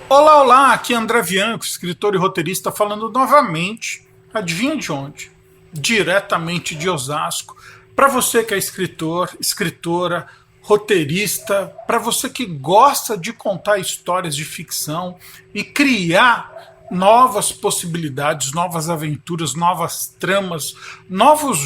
Olá, olá, aqui é André Bianco, escritor e roteirista, falando novamente, adivinha de onde? Diretamente de Osasco. Para você que é escritor, escritora, roteirista, para você que gosta de contar histórias de ficção e criar novas possibilidades, novas aventuras, novas tramas, novos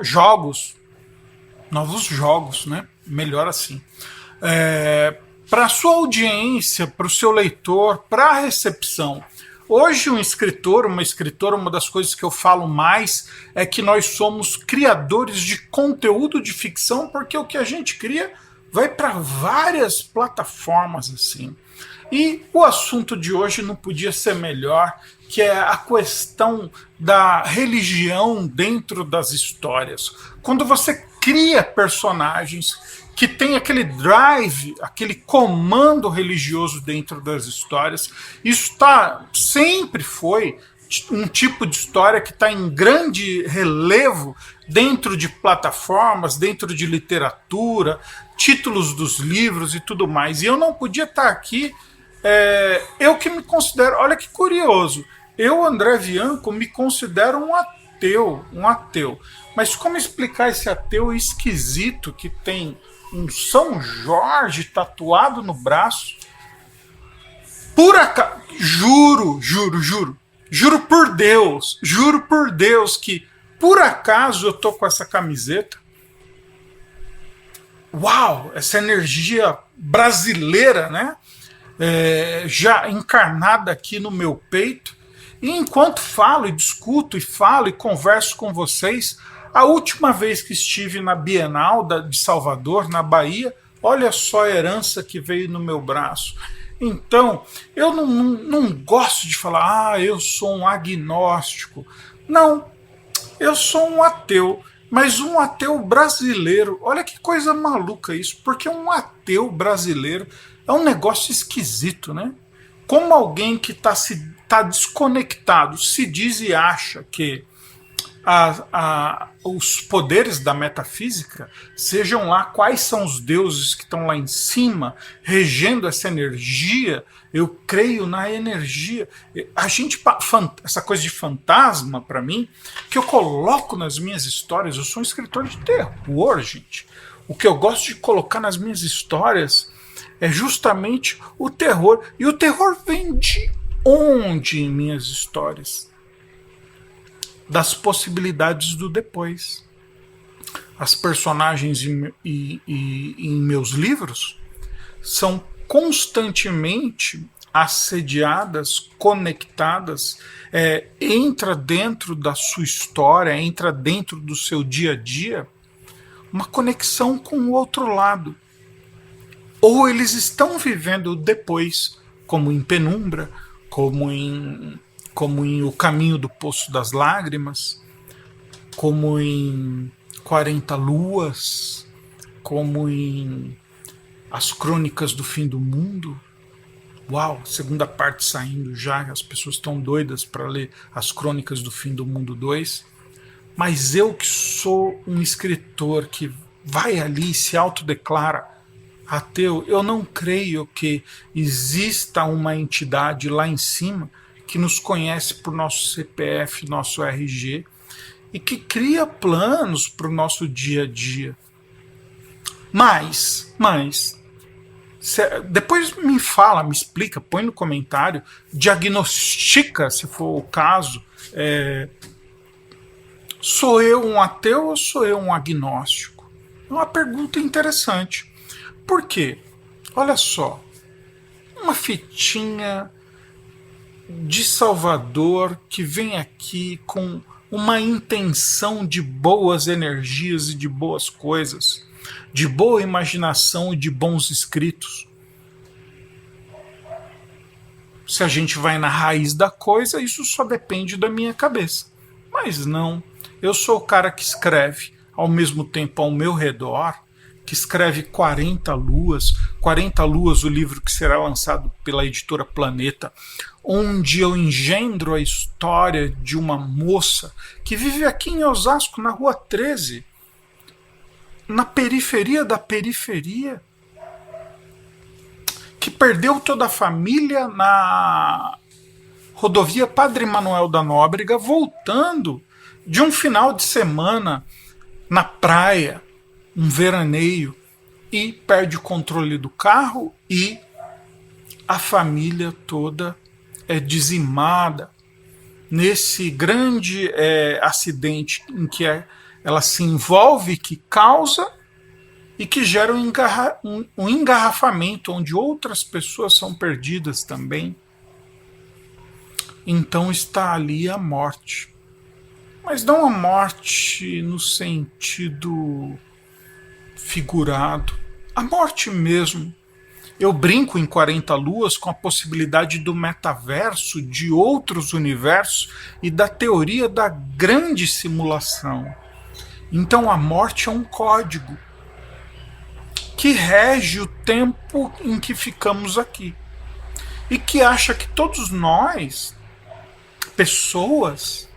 jogos, né? Melhor assim. Para a sua audiência, para o seu leitor, para a recepção. Hoje, um escritor, uma escritora, uma das coisas que eu falo mais é que nós somos criadores de conteúdo de ficção, porque o que a gente cria vai para várias plataformas assim. E o assunto de hoje não podia ser melhor, que é a questão da religião dentro das histórias. Quando você cria personagens que tem aquele drive, aquele comando religioso dentro das histórias. Isso sempre foi um tipo de história que está em grande relevo dentro de plataformas, dentro de literatura, títulos dos livros e tudo mais. E eu não podia estar aqui, eu que me considero, olha que curioso, eu, André Bianco, me considero um ateu. Mas como explicar esse ateu esquisito que tem um São Jorge tatuado no braço? Por acaso, juro por Deus que por acaso eu tô com essa camiseta. Uau, essa energia brasileira, né? Já encarnada aqui no meu peito. E enquanto falo e discuto e falo e converso com vocês, a última vez que estive na Bienal de Salvador, na Bahia, olha só a herança que veio no meu braço. Então, eu não gosto de falar, eu sou um agnóstico. Não, eu sou um ateu, mas um ateu brasileiro. Olha que coisa maluca isso, porque um ateu brasileiro é um negócio esquisito, né? Como alguém que tá desconectado se diz e acha que os poderes da metafísica, sejam lá quais são os deuses que estão lá em cima, regendo essa energia, eu creio na energia. Essa coisa de fantasma, para mim, que eu coloco nas minhas histórias, eu sou um escritor de terror, gente. O que eu gosto de colocar nas minhas histórias é justamente o terror. E o terror vem de onde em minhas histórias? Das possibilidades do depois. As personagens em meus livros são constantemente assediadas, conectadas, entra dentro da sua história, entra dentro do seu dia a dia, uma conexão com o outro lado. Ou eles estão vivendo depois, como em Penumbra, como em O Caminho do Poço das Lágrimas, como em 40 Luas, como em As Crônicas do Fim do Mundo. Uau, segunda parte saindo já, as pessoas estão doidas para ler As Crônicas do Fim do Mundo 2. Mas eu que sou um escritor que vai ali e se autodeclara ateu, eu não creio que exista uma entidade lá em cima que nos conhece por nosso CPF, nosso RG, e que cria planos para o nosso dia a dia. Mas, depois me fala, me explica, põe no comentário, diagnostica, se for o caso, sou eu um ateu ou sou eu um agnóstico? É uma pergunta interessante. Por quê? Olha só, uma fitinha de Salvador que vem aqui com uma intenção de boas energias e de boas coisas, de boa imaginação e de bons escritos. Se a gente vai na raiz da coisa, isso só depende da minha cabeça. Mas não, eu sou o cara que escreve ao mesmo tempo ao meu redor, que escreve 40 Luas, o livro que será lançado pela editora Planeta, onde eu engendro a história de uma moça que vive aqui em Osasco, na Rua 13, na periferia da periferia, que perdeu toda a família na rodovia Padre Manuel da Nóbrega, voltando de um final de semana na praia, um veraneio, e perde o controle do carro e a família toda é dizimada nesse grande acidente em que ela se envolve, que causa e que gera um engarrafamento onde outras pessoas são perdidas também. Então está ali a morte. Mas não a morte no sentido figurado, a morte mesmo. Eu brinco em 40 Luas com a possibilidade do metaverso, de outros universos e da teoria da grande simulação. Então a morte é um código que rege o tempo em que ficamos aqui e que acha que todos nós, pessoas,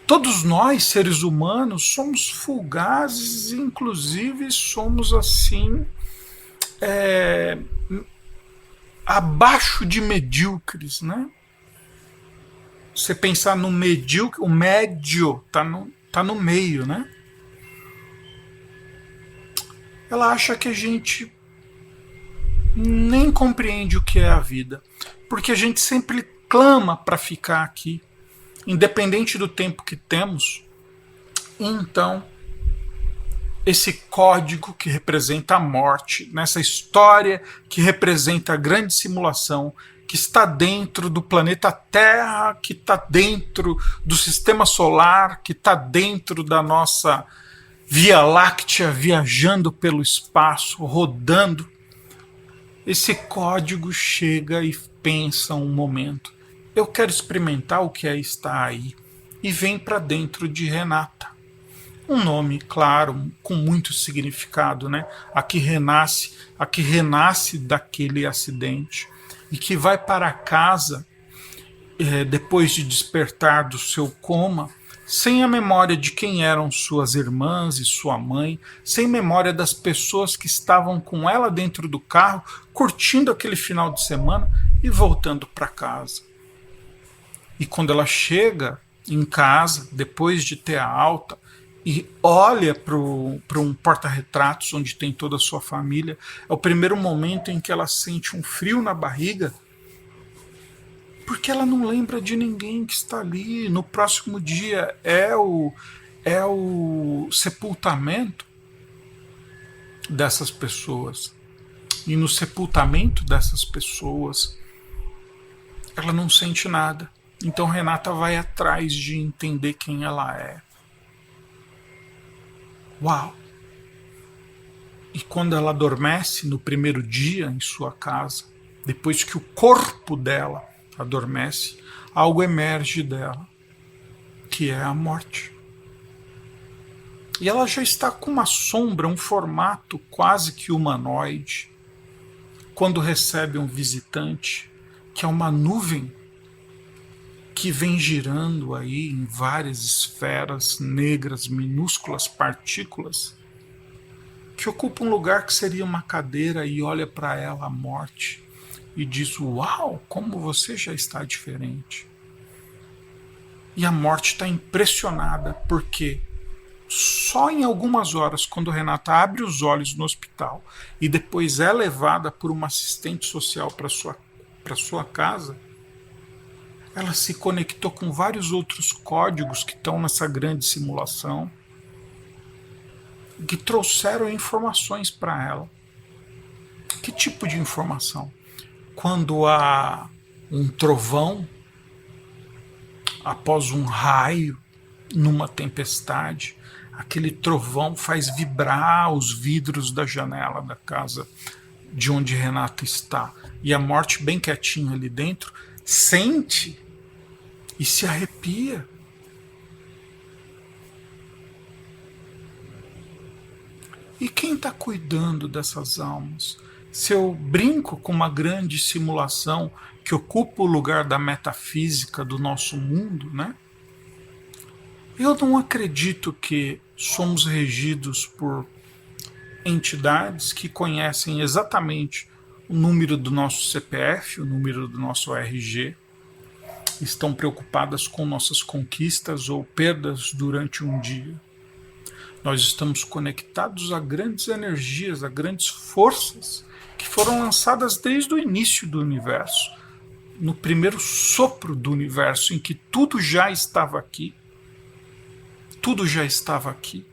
todos nós, seres humanos, somos fugazes, inclusive somos assim, abaixo de medíocres, né? Você pensar no medíocre, o médio tá no meio, né? Ela acha que a gente nem compreende o que é a vida, porque a gente sempre clama para ficar aqui, independente do tempo que temos. Então, esse código que representa a morte, nessa história que representa a grande simulação, que está dentro do planeta Terra, que está dentro do sistema solar, que está dentro da nossa Via Láctea, viajando pelo espaço, rodando, esse código chega e pensa um momento: eu quero experimentar o que é estar aí, e vem para dentro de Renata. Um nome, claro, com muito significado, né? A que renasce daquele acidente e que vai para casa depois de despertar do seu coma, sem a memória de quem eram suas irmãs e sua mãe, sem memória das pessoas que estavam com ela dentro do carro, curtindo aquele final de semana e voltando para casa. E quando ela chega em casa, depois de ter a alta, e olha para um porta-retratos onde tem toda a sua família, é o primeiro momento em que ela sente um frio na barriga, porque ela não lembra de ninguém que está ali. No próximo dia é o sepultamento dessas pessoas. E no sepultamento dessas pessoas, ela não sente nada. Então Renata vai atrás de entender quem ela é. Uau! E quando ela adormece no primeiro dia em sua casa, depois que o corpo dela adormece, algo emerge dela, que é a morte. E ela já está com uma sombra, um formato quase que humanoide, quando recebe um visitante, que é uma nuvem que vem girando aí em várias esferas negras, minúsculas partículas, que ocupa um lugar que seria uma cadeira, e olha para ela a morte e diz: uau, como você já está diferente. E a morte está impressionada, porque só em algumas horas, quando Renata abre os olhos no hospital e depois é levada por uma assistente social para sua casa, ela se conectou com vários outros códigos que estão nessa grande simulação, que trouxeram informações para ela. Que tipo de informação? Quando há um trovão, após um raio, numa tempestade, aquele trovão faz vibrar os vidros da janela da casa de onde Renata está. E a morte, bem quietinha ali dentro, sente e se arrepia. E quem está cuidando dessas almas? Se eu brinco com uma grande simulação que ocupa o lugar da metafísica do nosso mundo, né? Eu não acredito que somos regidos por entidades que conhecem exatamente o número do nosso CPF, o número do nosso RG, estão preocupadas com nossas conquistas ou perdas durante um dia. Nós estamos conectados a grandes energias, a grandes forças que foram lançadas desde o início do universo, no primeiro sopro do universo, em que tudo já estava aqui. Tudo já estava aqui.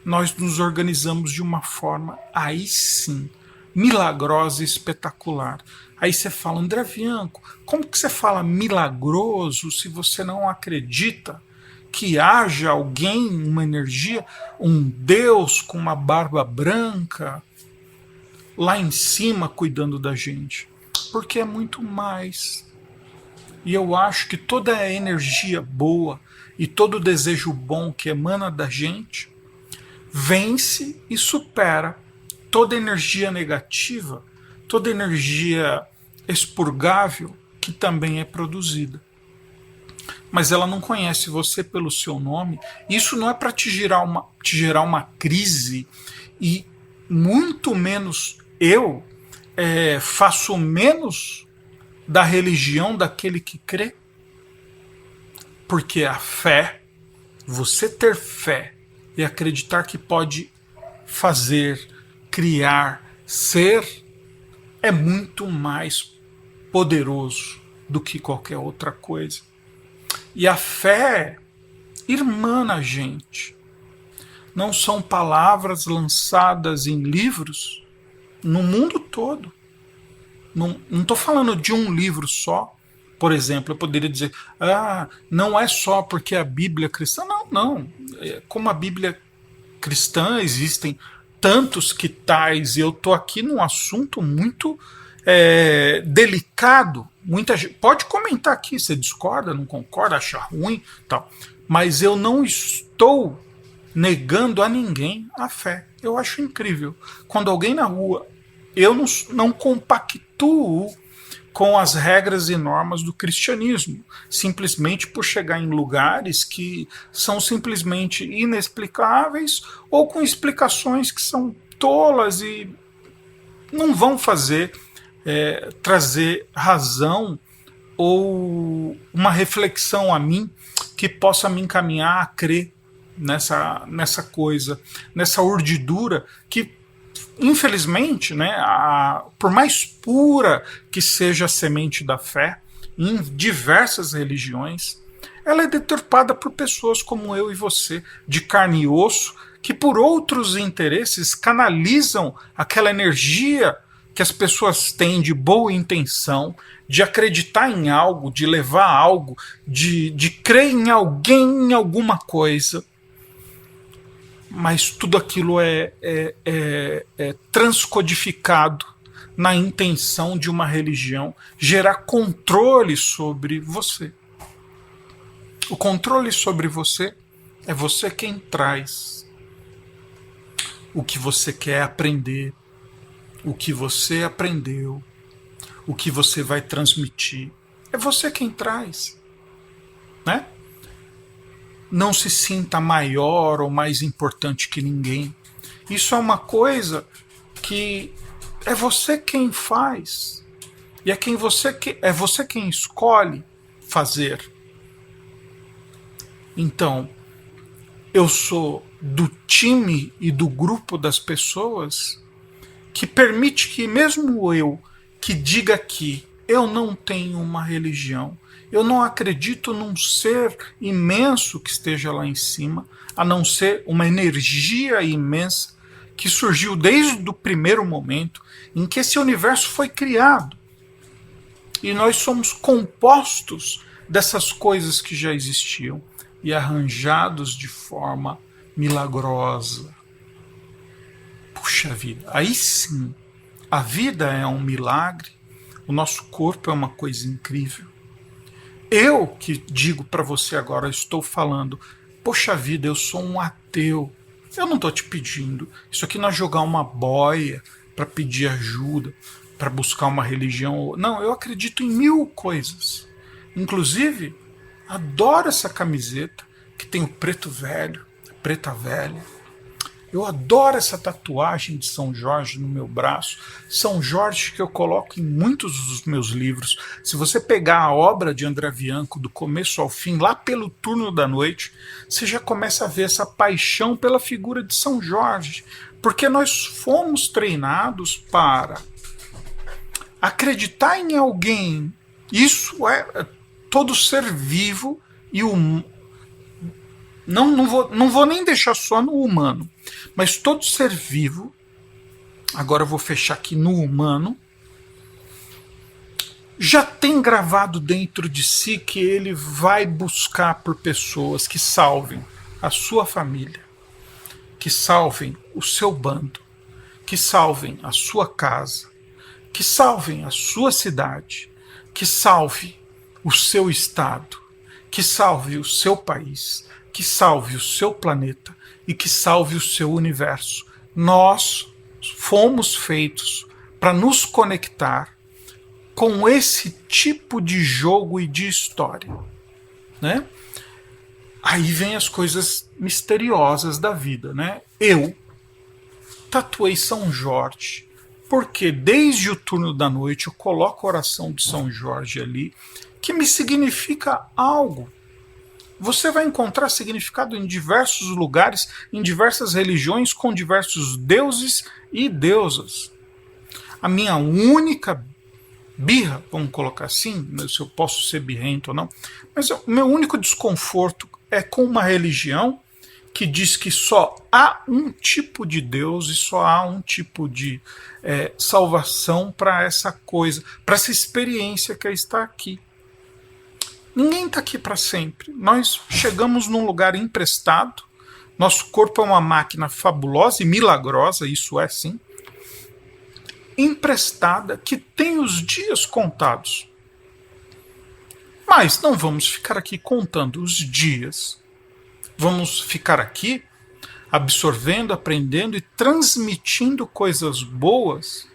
Nós nos organizamos de uma forma, aí sim, milagrosa e espetacular. Aí você fala, André Bianco, como que você fala milagroso se você não acredita que haja alguém, uma energia, um Deus com uma barba branca lá em cima cuidando da gente? Porque é muito mais. E eu acho que toda a energia boa e todo o desejo bom que emana da gente vence e supera toda energia negativa, toda energia expurgável que também é produzida. Mas ela não conhece você pelo seu nome. Isso não é para te gerar uma crise, e muito menos eu faço menos da religião daquele que crê. Porque a fé, você ter fé e acreditar que pode fazer, criar, ser, é muito mais poderoso do que qualquer outra coisa. E a fé irmana a gente. Não são palavras lançadas em livros no mundo todo. Não estou falando de um livro só. Por exemplo, eu poderia dizer, não é só porque a Bíblia é cristã. Não. Como a Bíblia cristã, existem tantos que tais, e eu estou aqui num assunto muito delicado. Muita gente pode comentar aqui, você discorda, não concorda, acha ruim, tal. Mas eu não estou negando a ninguém a fé. Eu acho incrível. Quando alguém na rua, eu não compactuo com as regras e normas do cristianismo, simplesmente por chegar em lugares que são simplesmente inexplicáveis ou com explicações que são tolas e não vão trazer razão ou uma reflexão a mim que possa me encaminhar a crer nessa coisa, nessa urdidura que, infelizmente, por mais pura que seja a semente da fé, em diversas religiões, ela é deturpada por pessoas como eu e você, de carne e osso, que por outros interesses canalizam aquela energia que as pessoas têm de boa intenção, de acreditar em algo, de levar algo, de crer em alguém, em alguma coisa. Mas tudo aquilo é transcodificado na intenção de uma religião gerar controle sobre você. O controle sobre você é você quem traz o que você quer aprender, o que você aprendeu, o que você vai transmitir. É você quem traz, né? Não se sinta maior ou mais importante que ninguém. Isso é uma coisa que é você quem faz. E é você quem escolhe fazer. Então, eu sou do time e do grupo das pessoas que permite que mesmo eu que diga que eu não tenho uma religião, eu não acredito num ser imenso que esteja lá em cima, a não ser uma energia imensa que surgiu desde o primeiro momento em que esse universo foi criado. E nós somos compostos dessas coisas que já existiam e arranjados de forma milagrosa. Puxa vida, aí sim, a vida é um milagre, o nosso corpo é uma coisa incrível. Eu que digo para você agora, estou falando, poxa vida, eu sou um ateu. Eu não estou te pedindo. Isso aqui não é jogar uma boia para pedir ajuda, para buscar uma religião. Não, eu acredito em 1000 coisas. Inclusive, adoro essa camiseta que tem o preto velho, a preta velha. Eu adoro essa tatuagem de São Jorge no meu braço. São Jorge que eu coloco em muitos dos meus livros. Se você pegar a obra de André Bianco do começo ao fim, lá pelo turno da noite, você já começa a ver essa paixão pela figura de São Jorge. Porque nós fomos treinados para acreditar em alguém. Isso é todo ser vivo e humano. Não vou nem deixar só no humano, mas todo ser vivo, agora eu vou fechar aqui no humano, já tem gravado dentro de si que ele vai buscar por pessoas que salvem a sua família, que salvem o seu bando, que salvem a sua casa, que salvem a sua cidade, que salve o seu estado, que salve o seu país, que salve o seu planeta e que salve o seu universo. Nós fomos feitos para nos conectar com esse tipo de jogo e de história, né? Aí vem as coisas misteriosas da vida, né? Eu tatuei São Jorge porque desde o turno da noite eu coloco a oração de São Jorge ali, que me significa algo. Você vai encontrar significado em diversos lugares, em diversas religiões, com diversos deuses e deusas. A minha única birra, vamos colocar assim, se eu posso ser birrento ou não, mas o meu único desconforto é com uma religião que diz que só há um tipo de Deus e só há um tipo de salvação para essa coisa, para essa experiência que está aqui. Ninguém está aqui para sempre. Nós chegamos num lugar emprestado. Nosso corpo é uma máquina fabulosa e milagrosa, isso é sim. Emprestada, que tem os dias contados. Mas não vamos ficar aqui contando os dias. Vamos ficar aqui absorvendo, aprendendo e transmitindo coisas boas.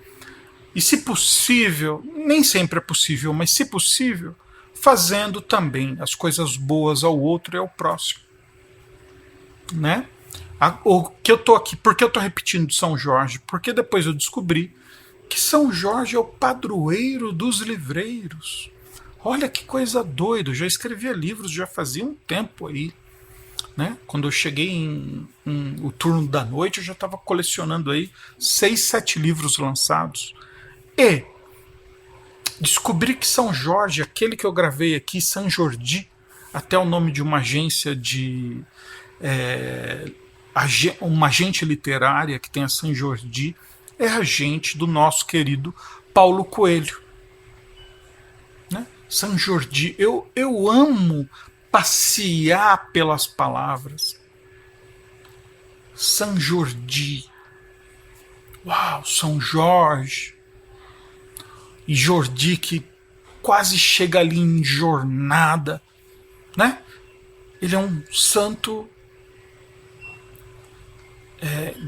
E se possível, nem sempre é possível, mas se possível, fazendo também as coisas boas ao outro e ao próximo, né? O que eu tô aqui, por que eu tô repetindo de São Jorge? Porque depois eu descobri que São Jorge é o padroeiro dos livreiros. Olha que coisa doida, eu já escrevia livros, já fazia um tempo aí, né? Quando eu cheguei em o turno da noite, eu já estava colecionando aí 6, 7 livros lançados. E descobri que São Jorge, aquele que eu gravei aqui, San Jordi, até o nome de uma agência de uma agente literária que tem a San Jordi, é agente do nosso querido Paulo Coelho, né? San Jordi, eu amo passear pelas palavras. San Jordi, uau, São Jorge. E Jordi que quase chega ali em jornada, né? Ele é um santo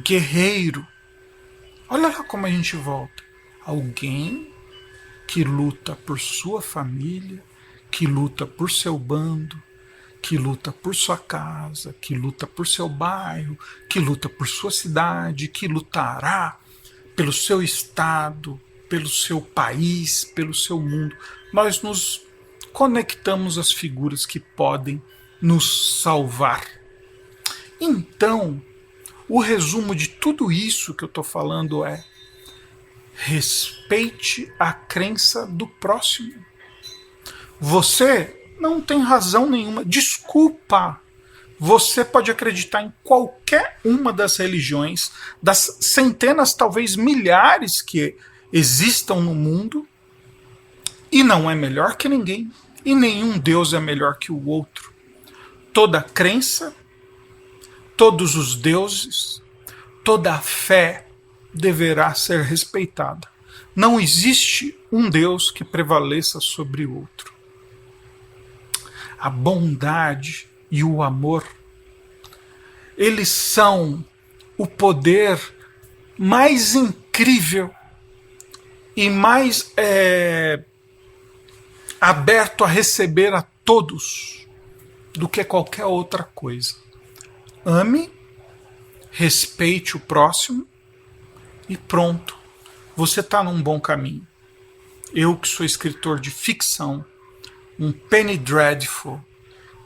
guerreiro. Olha lá como a gente volta. Alguém que luta por sua família, que luta por seu bando, que luta por sua casa, que luta por seu bairro, que luta por sua cidade, que lutará pelo seu estado, pelo seu país, pelo seu mundo. Nós nos conectamos às figuras que podem nos salvar. Então, o resumo de tudo isso que eu estou falando é: respeite a crença do próximo. Você não tem razão nenhuma. Desculpa. Você pode acreditar em qualquer uma das religiões, das centenas, talvez milhares que existam no mundo, e não é melhor que ninguém, e nenhum Deus é melhor que o outro. Toda crença, todos os deuses, toda a fé deverá ser respeitada. Não existe um Deus que prevaleça sobre o outro. A bondade e o amor, eles são o poder mais incrível e mais aberto a receber a todos do que qualquer outra coisa. Ame respeite o próximo e pronto. Você está num bom caminho. Eu que sou escritor de ficção, um Penny Dreadful,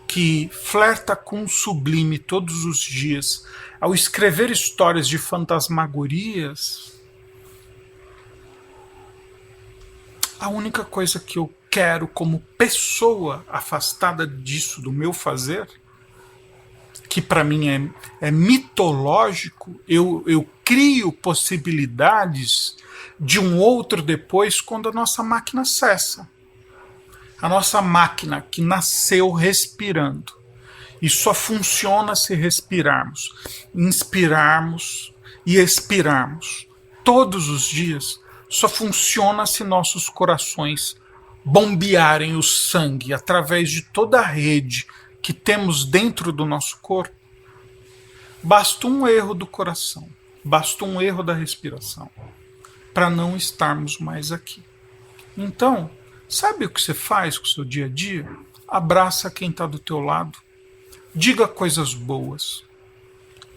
que flerta com o sublime todos os dias, ao escrever histórias de fantasmagorias, a única coisa que eu quero como pessoa afastada disso, do meu fazer, que para mim é mitológico, eu crio possibilidades de um outro depois quando a nossa máquina cessa. A nossa máquina que nasceu respirando e só funciona se respirarmos, inspirarmos e expirarmos todos os dias, só funciona se nossos corações bombearem o sangue através de toda a rede que temos dentro do nosso corpo. Basta um erro do coração, basta um erro da respiração para não estarmos mais aqui. Então, sabe o que você faz com o seu dia a dia? Abraça quem está do teu lado, diga coisas boas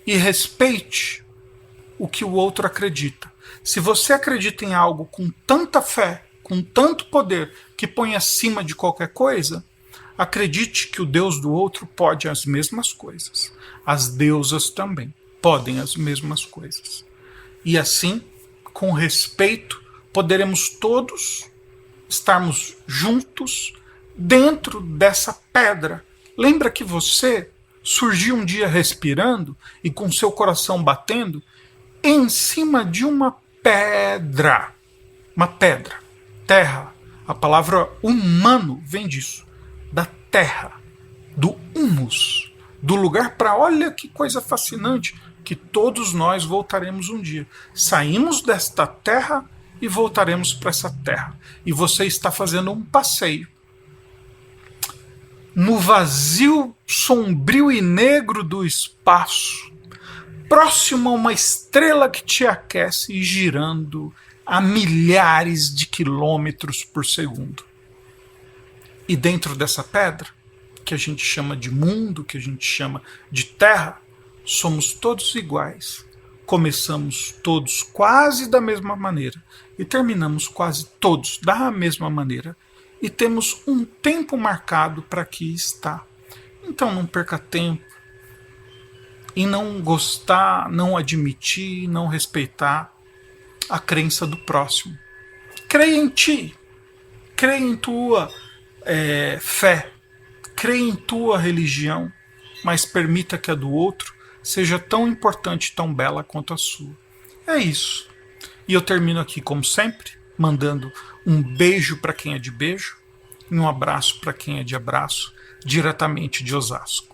e respeite o que o outro acredita. Se você acredita em algo com tanta fé, com tanto poder, que põe acima de qualquer coisa, acredite que o Deus do outro pode as mesmas coisas. As deusas também podem as mesmas coisas. E assim, com respeito, poderemos todos estarmos juntos dentro dessa pedra. Lembra que você surgiu um dia respirando e com seu coração batendo em cima de uma pedra. Uma pedra. Terra. A palavra humano vem disso. Da terra. Do humus. Do lugar para, olha que coisa fascinante, que todos nós voltaremos um dia. Saímos desta terra e voltaremos para essa terra. E você está fazendo um passeio no vazio sombrio e negro do espaço, próximo a uma estrela que te aquece e girando a milhares de quilômetros por segundo. E dentro dessa pedra, que a gente chama de mundo, que a gente chama de terra, somos todos iguais. Começamos todos quase da mesma maneira e terminamos quase todos da mesma maneira. E temos um tempo marcado para aqui estar. Então não perca tempo em não gostar, não admitir, não respeitar a crença do próximo. Creia em ti, creia em tua fé, creia em tua religião, mas permita que a do outro seja tão importante, tão bela quanto a sua. É isso. E eu termino aqui, como sempre, mandando um beijo para quem é de beijo e um abraço para quem é de abraço, diretamente de Osasco.